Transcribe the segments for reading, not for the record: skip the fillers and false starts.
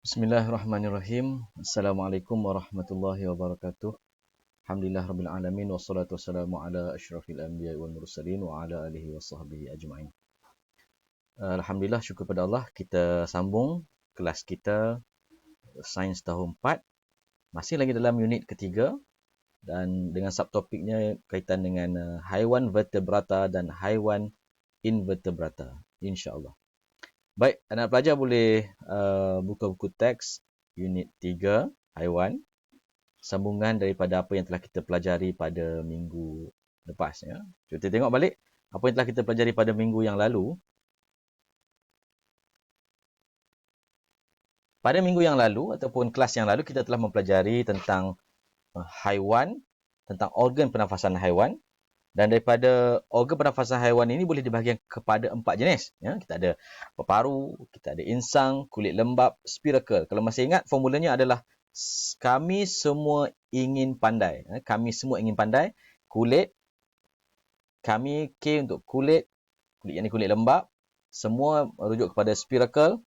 Bismillahirrahmanirrahim. Assalamualaikum warahmatullahi wabarakatuh. Alhamdulillah rabbil alamin wassalatu wassalamu ala asyrafil anbiya'i wal mursalin wa ala alihi washabbihi ajma'in. Alhamdulillah, syukur pada Allah, kita sambung kelas kita Sains tahun 4. Masih lagi dalam unit ketiga dan dengan subtopiknya kaitan dengan haiwan vertebrata dan haiwan invertebrata, insya-Allah. Baik, anak pelajar boleh buka buku teks unit 3, haiwan. Sambungan daripada apa yang telah kita pelajari pada minggu lepas. Ya. Kita tengok balik apa yang telah kita pelajari pada minggu yang lalu. Pada minggu yang lalu ataupun kelas yang lalu kita telah mempelajari tentang haiwan, tentang organ pernafasan haiwan. Dan daripada organ pernafasan haiwan ini boleh dibahagikan kepada 4 jenis. Ya, kita ada peparu, kita ada insang, kulit lembap, spirakel. Kalau masih ingat, formulanya adalah kami semua ingin pandai. Kami semua ingin pandai. Kulit, kami K untuk kulit, yang ni kulit lembap. Semua merujuk kepada spirakel.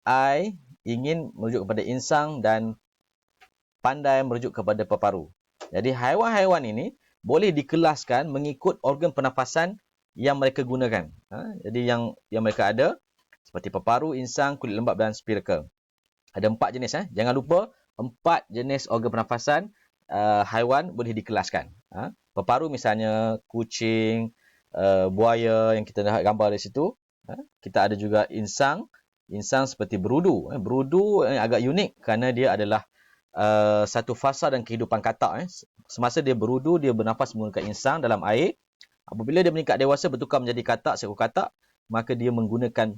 I ingin merujuk kepada insang dan pandai merujuk kepada peparu. Jadi haiwan-haiwan ini boleh dikelaskan mengikut organ pernafasan yang mereka gunakan. Jadi yang mereka ada seperti peparu, insang, kulit lembap dan spirakel. Ada 4 jenis. Jangan lupa 4 jenis organ pernafasan haiwan boleh dikelaskan. Peparu misalnya kucing, buaya yang kita lihat gambar di situ. Kita ada juga insang. Insang seperti berudu. Berudu agak unik kerana dia adalah satu fasa dan kehidupan katak. Semasa dia berudu, dia bernafas menggunakan insang dalam air. Apabila dia meningkat dewasa, bertukar menjadi katak, seekor katak, maka dia menggunakan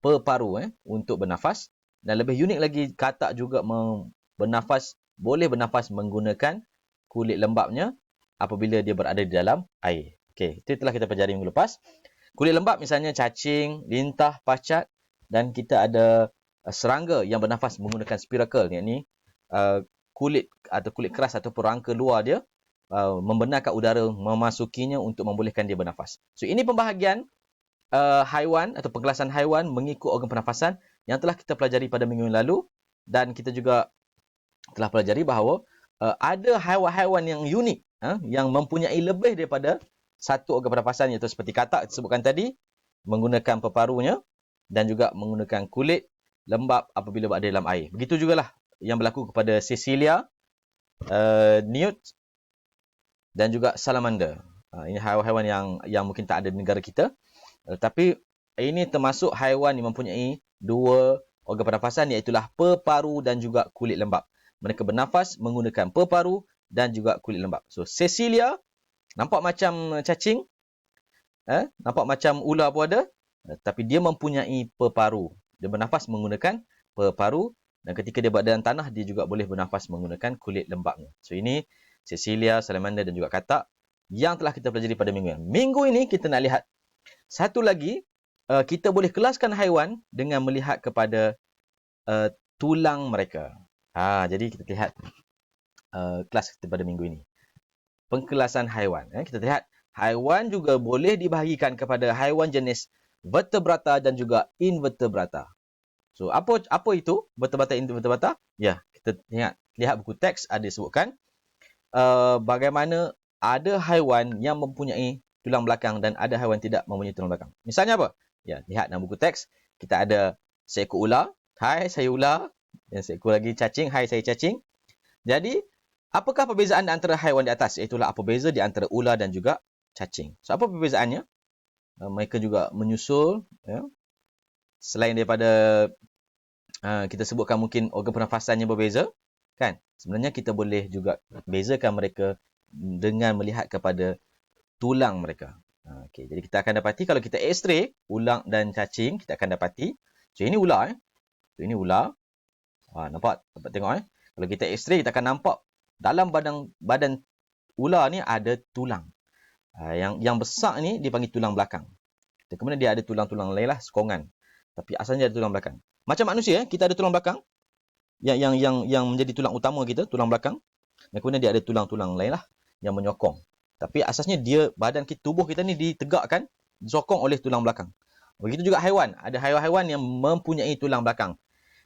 peparu untuk bernafas. Dan lebih unik lagi, katak juga boleh bernafas menggunakan kulit lembapnya apabila dia berada di dalam air. Okey, itu telah kita pelajari minggu lepas. Kulit lembap misalnya cacing, lintah, pacat, dan kita ada serangga yang bernafas menggunakan spirakel. Ini kulit keras ataupun rangka luar dia membenarkan udara memasukinya untuk membolehkan dia bernafas. So ini pembahagian haiwan atau pengkelasan haiwan mengikut organ pernafasan yang telah kita pelajari pada minggu yang lalu, dan kita juga telah pelajari bahawa ada haiwan-haiwan yang unik yang mempunyai lebih daripada satu organ pernafasan, iaitu seperti katak disebutkan tadi menggunakan peparunya dan juga menggunakan kulit lembap apabila berada dalam air. Begitu jugalah yang berlaku kepada Cecilia, newt dan juga salamander. Ini haiwan-haiwan yang mungkin tak ada di negara kita. Tapi ini termasuk haiwan yang mempunyai 2 organ pernafasan, iaitu peparu dan juga kulit lembap. Mereka bernafas menggunakan peparu dan juga kulit lembap. So Cecilia nampak macam cacing, nampak macam ular pun ada, tapi dia mempunyai peparu. Dia bernafas menggunakan peparu. Dan ketika dia berada dalam tanah, dia juga boleh bernafas menggunakan kulit lembapnya. So ini Cecilia, salamander dan juga katak yang telah kita pelajari pada minggu ini. Minggu ini kita nak lihat satu lagi. Kita boleh kelaskan haiwan dengan melihat kepada tulang mereka. Jadi kita lihat kelas kita pada minggu ini. Pengkelasan haiwan. Kita lihat haiwan juga boleh dibahagikan kepada haiwan jenis vertebrata dan juga invertebrata. So, apa itu vertebrata invertebrata? Ya, kita lihat buku teks ada sebutkan bagaimana ada haiwan yang mempunyai tulang belakang dan ada haiwan tidak mempunyai tulang belakang. Misalnya apa? Ya, lihat dalam buku teks, kita ada seekor ular. Hai, saya ular. Dan seekor lagi cacing. Hai, saya cacing. Jadi, apakah perbezaan antara haiwan di atas? Itulah apa beza di antara ular dan juga cacing. So, apa perbezaannya? Mereka juga menyusul, ya. Selain daripada kita sebutkan mungkin organ pernafasannya berbeza, kan? Sebenarnya kita boleh juga bezakan mereka dengan melihat kepada tulang mereka. Okey, jadi kita akan dapati kalau kita X-ray ular dan cacing, kita akan dapati. So ini ular. So ini ular. Nampak tengok. Kalau kita X-ray, kita akan nampak dalam badan ular ni ada tulang. Yang besar ni dipanggil tulang belakang. Kemudian dia ada tulang-tulang lain lah, sekongan. Tapi asalnya ada tulang belakang. Macam manusia, kita ada tulang belakang yang menjadi tulang utama kita, tulang belakang. Dan kemudian dia ada tulang-tulang lain lah yang menyokong. Tapi asasnya dia, badan kita, tubuh kita ni ditegakkan, disokong oleh tulang belakang. Begitu juga haiwan. Ada haiwan-haiwan yang mempunyai tulang belakang.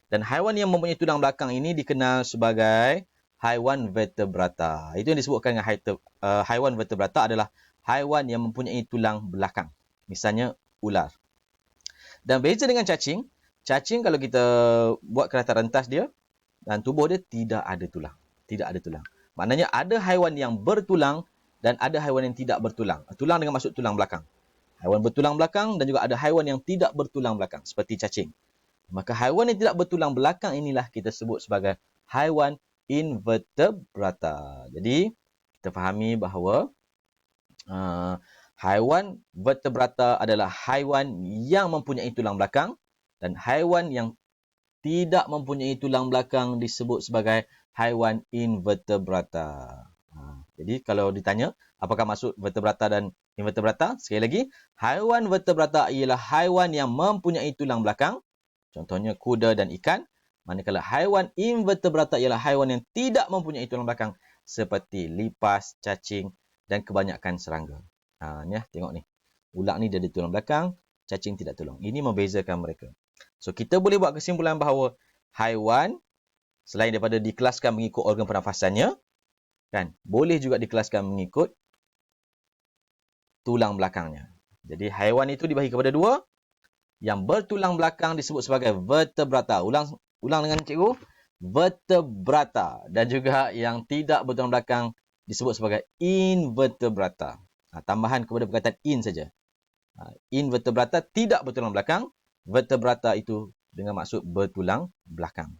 Dan haiwan yang mempunyai tulang belakang ini dikenal sebagai haiwan vertebrata. Itu yang disebutkan dengan haiwan vertebrata adalah haiwan yang mempunyai tulang belakang. Misalnya ular. Dan beza dengan cacing, cacing kalau kita buat kerata rentas dia, dan tubuh dia tidak ada tulang. Tidak ada tulang. Maknanya ada haiwan yang bertulang dan ada haiwan yang tidak bertulang. Tulang dengan maksud tulang belakang. Haiwan bertulang belakang dan juga ada haiwan yang tidak bertulang belakang seperti cacing. Maka haiwan yang tidak bertulang belakang inilah kita sebut sebagai haiwan invertebrata. Jadi, kita fahami bahawa haiwan vertebrata adalah haiwan yang mempunyai tulang belakang dan haiwan yang tidak mempunyai tulang belakang disebut sebagai haiwan invertebrata. Jadi, kalau ditanya, apakah maksud vertebrata dan invertebrata? Sekali lagi, haiwan vertebrata ialah haiwan yang mempunyai tulang belakang. Contohnya kuda dan ikan. Manakala haiwan invertebrata ialah haiwan yang tidak mempunyai tulang belakang seperti lipas, cacing dan kebanyakan serangga. Ni tengok ni. Ular ni dia ada tulang belakang, cacing tidak tulang. Ini membezakan mereka. So kita boleh buat kesimpulan bahawa haiwan selain daripada dikelaskan mengikut organ pernafasannya, kan, boleh juga dikelaskan mengikut tulang belakangnya. Jadi haiwan itu dibagi kepada dua. Yang bertulang belakang disebut sebagai vertebrata. Ulang dengan cikgu. Vertebrata. Dan juga yang tidak bertulang belakang disebut sebagai invertebrata. Tambahan kepada perkataan in saja. Invertebrata tidak bertulang belakang. Vertebrata itu dengan maksud bertulang belakang.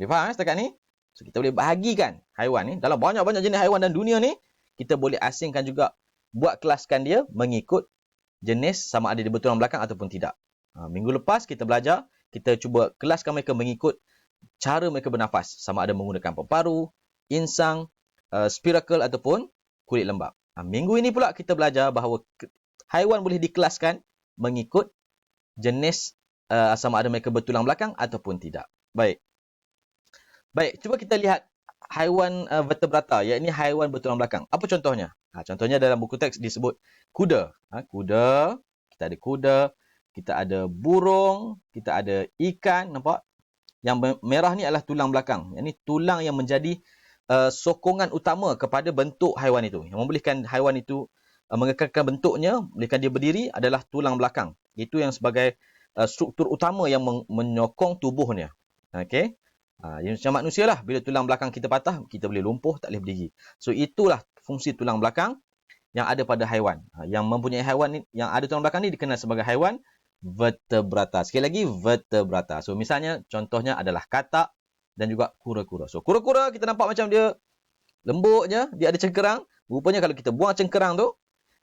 Boleh faham setakat ni? So, kita boleh bahagikan haiwan ni. Dalam banyak-banyak jenis haiwan dalam dunia ni, kita boleh asingkan juga buat kelaskan dia mengikut jenis sama ada dia bertulang belakang ataupun tidak. Minggu lepas kita belajar, kita cuba kelaskan mereka mengikut cara mereka bernafas. Sama ada menggunakan paru-paru, insang, spirakel ataupun kulit lembap. Minggu ini pula kita belajar bahawa haiwan boleh dikelaskan mengikut jenis sama ada mereka bertulang belakang ataupun tidak. Baik, cuba kita lihat haiwan vertebrata, iaitu haiwan bertulang belakang. Apa contohnya? Contohnya dalam buku teks disebut kuda. Kuda, kita ada kuda, kita ada burung, kita ada ikan, nampak? Yang merah ni adalah tulang belakang. Ini tulang yang menjadi sokongan utama kepada bentuk haiwan itu. Yang membolehkan haiwan itu mengekalkan bentuknya, membolehkan dia berdiri adalah tulang belakang. Itu yang sebagai struktur utama yang menyokong tubuhnya. Okey. Macam manusia lah. Bila tulang belakang kita patah, kita boleh lumpuh, tak boleh berdiri. So, itulah fungsi tulang belakang yang ada pada haiwan. Yang mempunyai haiwan ni, yang ada tulang belakang ni dikenal sebagai haiwan vertebrata. Sekali lagi, vertebrata. So, misalnya, contohnya adalah katak dan juga kura-kura. So, kura-kura kita nampak macam dia lembut je, dia ada cengkerang. Rupanya kalau kita buang cengkerang tu,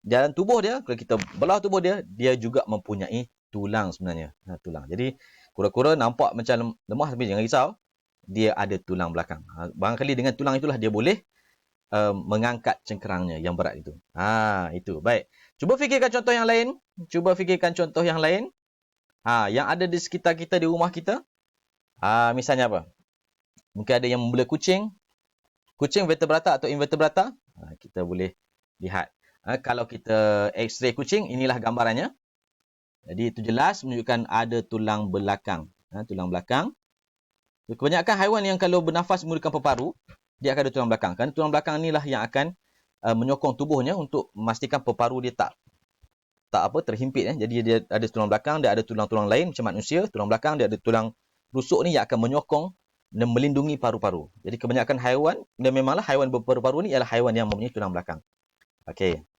dalam tubuh dia, kalau kita belah tubuh dia, dia juga mempunyai tulang sebenarnya. Tulang. Jadi, kura-kura nampak macam lemah, tapi jangan risau. Dia ada tulang belakang. Barangkali dengan tulang itulah dia boleh mengangkat cengkerangnya yang berat itu. Itu. Baik. Cuba fikirkan contoh yang lain. Yang ada di sekitar kita, di rumah kita. Misalnya apa? Mungkin ada yang membela kucing. Kucing vertebrata atau invertebrata. Kita boleh lihat. Kalau kita x-ray kucing, inilah gambarannya. Jadi itu jelas menunjukkan ada tulang belakang. Tulang belakang. Kebanyakan haiwan yang kalau bernafas menggunakan peparu, dia akan ada tulang belakang. Kerana tulang belakang inilah yang akan menyokong tubuhnya untuk memastikan peparu dia tak terhimpit. Jadi dia ada tulang belakang, dia ada tulang-tulang lain macam manusia. Tulang belakang dia ada tulang rusuk ni yang akan menyokong dan melindungi paru-paru. Jadi kebanyakan haiwan, dan memanglah haiwan berparu-paru ni ialah haiwan yang mempunyai tulang belakang. Okey.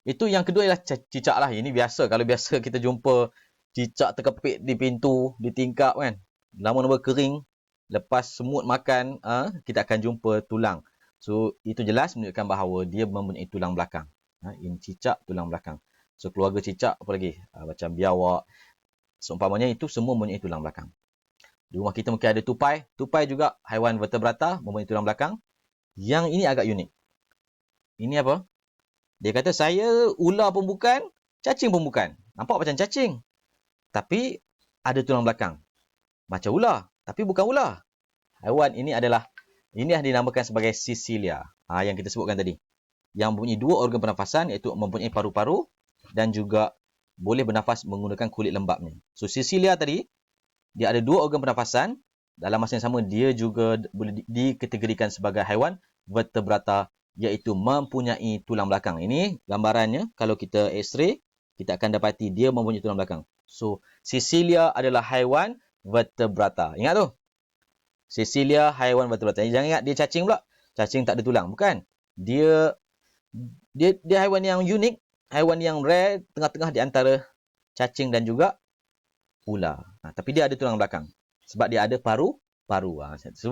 Itu yang kedua ialah cicak lah. Ini biasa. Kalau biasa kita jumpa cicak terkepit di pintu, di tingkap kan. Lama-lama kering, lepas semut makan, kita akan jumpa tulang. So, itu jelas menunjukkan bahawa dia mempunyai tulang belakang. Ini cicak, tulang belakang. So, keluarga cicak, apa lagi? Macam biawak. Seumpamanya itu semua mempunyai tulang belakang. Di rumah kita mungkin ada tupai. Tupai juga haiwan vertebrata, mempunyai tulang belakang. Yang ini agak unik. Ini apa? Dia kata, saya ular pun bukan, cacing pun bukan. Nampak macam cacing. Tapi, ada tulang belakang. Macam ular, tapi bukan ular. Haiwan ini yang dinamakan sebagai Sisilia. Yang kita sebutkan tadi. Yang mempunyai dua organ pernafasan, iaitu mempunyai paru-paru dan juga boleh bernafas menggunakan kulit lembapnya. So, Cecilia tadi, dia ada 2 organ pernafasan. Dalam masa yang sama, dia juga boleh dikategorikan sebagai haiwan vertebrata, iaitu mempunyai tulang belakang. Ini gambarannya. Kalau kita X-ray, kita akan dapati dia mempunyai tulang belakang. So, Cecilia adalah haiwan vertebrata. Ingat tu? Cecilia haiwan vertebrata. Jangan ingat dia cacing pula. Cacing tak ada tulang. Bukan. Dia haiwan yang unik, haiwan yang rare, tengah-tengah di antara cacing dan juga ular. Tapi dia ada tulang belakang. Sebab dia ada paru-paru.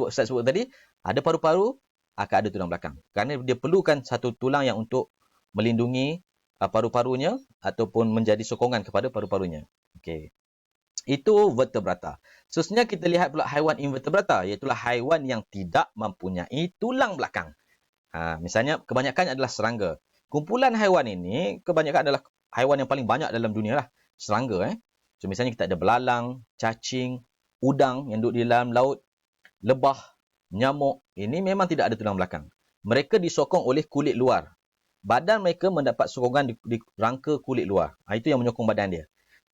Saya sebut tadi, ada paru-paru, akan ada tulang belakang. Kerana dia perlukan satu tulang yang untuk melindungi paru-parunya ataupun menjadi sokongan kepada paru-parunya. Okey. Itu vertebrata. Seterusnya kita lihat pula haiwan invertebrata, iaitu haiwan yang tidak mempunyai tulang belakang. Misalnya, kebanyakan adalah serangga. Kumpulan haiwan ini, kebanyakan adalah haiwan yang paling banyak dalam dunia lah. Serangga. So, misalnya kita ada belalang, cacing, udang yang duduk di dalam laut, lebah, nyamuk. Ini memang tidak ada tulang belakang. Mereka disokong oleh kulit luar. Badan mereka mendapat sokongan di rangka kulit luar. Itu yang menyokong badan dia.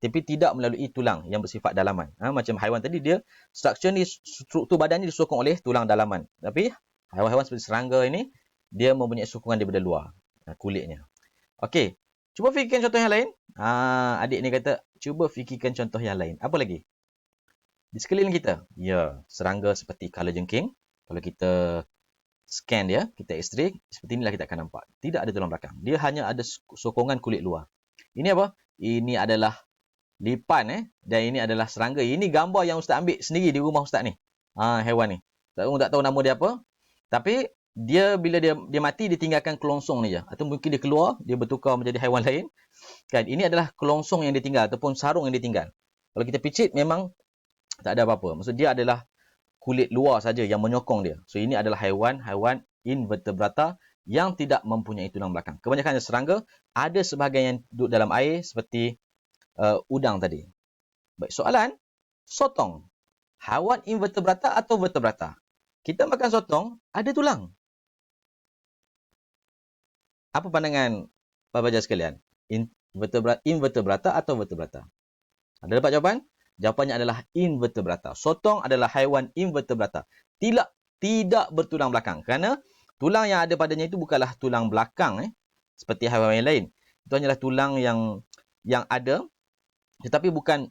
Tapi tidak melalui tulang yang bersifat dalaman. Macam haiwan tadi, dia struktur badannya disokong oleh tulang dalaman. Tapi haiwan-haiwan seperti serangga ini, dia mempunyai sokongan daripada luar. Kulitnya. Okey. Cuba fikirkan contoh yang lain. Adik ni kata, cuba fikirkan contoh yang lain. Apa lagi? Di sekeliling kita. Ya, serangga seperti kalajengking. Kalau kita scan dia, kita X-ray, seperti inilah kita akan nampak. Tidak ada tulang belakang. Dia hanya ada sokongan kulit luar. Ini apa? Ini adalah lipan. Dan ini adalah serangga. Ini gambar yang Ustaz ambil sendiri di rumah Ustaz ni. Haiwan ni. Tak tahu nama dia apa. Tapi dia bila dia mati, dia tinggalkan kelongsong ni je. Atau mungkin dia keluar, dia bertukar menjadi haiwan lain. Kan, ini adalah kelongsong yang dia tinggal ataupun sarung yang dia tinggal. Kalau kita picit, memang tak ada apa-apa. Maksud dia adalah kulit luar saja yang menyokong dia. So, ini adalah haiwan invertebrata yang tidak mempunyai tulang belakang. Kebanyakan serangga, ada sebahagian yang duduk dalam air seperti udang tadi. Baik, soalan, sotong. Haiwan invertebrata atau vertebrata? Kita makan sotong, ada tulang. Apa pandangan Pak Bajar sekalian? Invertebrata atau vertebrata? Ada dapat jawapan? Jawapannya adalah invertebrata. Sotong adalah haiwan invertebrata. Tidak bertulang belakang. Kerana tulang yang ada padanya itu bukanlah tulang belakang seperti haiwan yang lain. Itu hanyalah tulang yang ada, tetapi bukan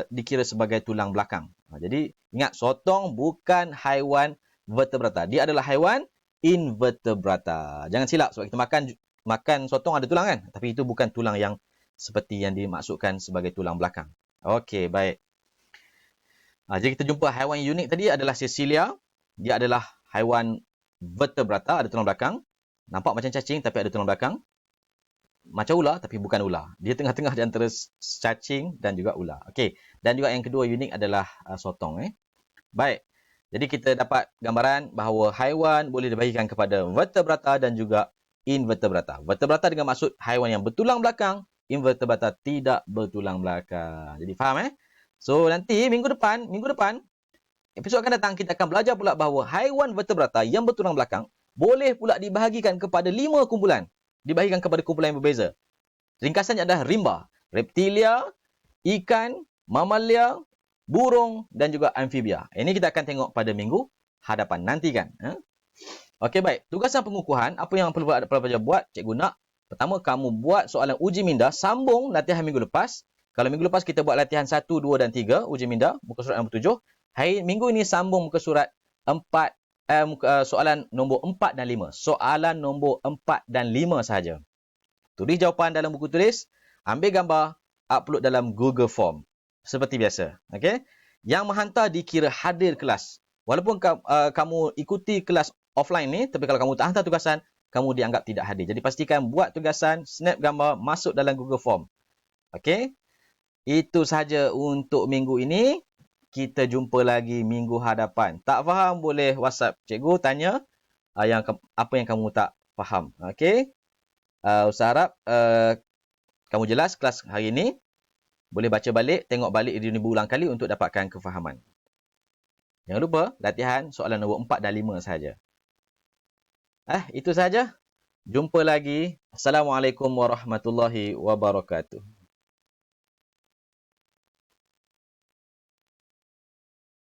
dikira sebagai tulang belakang. Jadi ingat, sotong bukan haiwan vertebrata. Dia adalah haiwan invertebrata. Jangan silap, sebab kita makan sotong ada tulang kan? Tapi itu bukan tulang yang seperti yang dimaksudkan sebagai tulang belakang. Okey, baik. Jadi kita jumpa haiwan yang unik tadi adalah Cecilia. Dia adalah haiwan vertebrata, ada tulang belakang. Nampak macam cacing tapi ada tulang belakang. Macam ular tapi bukan ular. Dia tengah-tengah di antara cacing dan juga ular. Okey. Dan juga yang kedua unik adalah sotong. Baik. Jadi kita dapat gambaran bahawa haiwan boleh dibahagikan kepada vertebrata dan juga invertebrata. Vertebrata dengan maksud haiwan yang bertulang belakang, invertebrata tidak bertulang belakang. Jadi faham So nanti minggu depan, episod akan datang kita akan belajar pula bahawa haiwan vertebrata yang bertulang belakang boleh pula dibahagikan kepada 5 kumpulan. Dibahagikan kepada kumpulan yang berbeza. Ringkasannya adalah rimba, reptilia, ikan, mamalia, burung dan juga amfibia. Ini kita akan tengok pada minggu hadapan. Nantikan. Okey, baik. Tugasan pengukuhan, apa yang perlu pelajar buat? Cikgu nak, pertama kamu buat soalan uji minda, sambung latihan minggu lepas. Kalau minggu lepas kita buat latihan 1, 2 dan 3, uji minda, muka surat nombor 7. Minggu ini sambung muka surat 4, soalan nombor 4 dan 5. Soalan nombor 4 dan 5 sahaja. Tulis jawapan dalam buku tulis, ambil gambar, upload dalam Google Form. Seperti biasa. Okay? Yang menghantar dikira hadir kelas. Walaupun kamu ikuti kelas offline ni, tapi kalau kamu tak hantar tugasan, kamu dianggap tidak hadir. Jadi pastikan buat tugasan, snap gambar, masuk dalam Google Form. Okay? Itu sahaja untuk minggu ini. Kita jumpa lagi minggu hadapan. Tak faham boleh WhatsApp cikgu, tanya apa yang kamu tak faham. Okay? Ustaz harap kamu jelas kelas hari ini. Boleh baca balik, tengok balik ini berulang kali untuk dapatkan kefahaman. Jangan lupa latihan soalan nombor 4 dan 5 sahaja. Itu sahaja. Jumpa lagi. Assalamualaikum warahmatullahi wabarakatuh.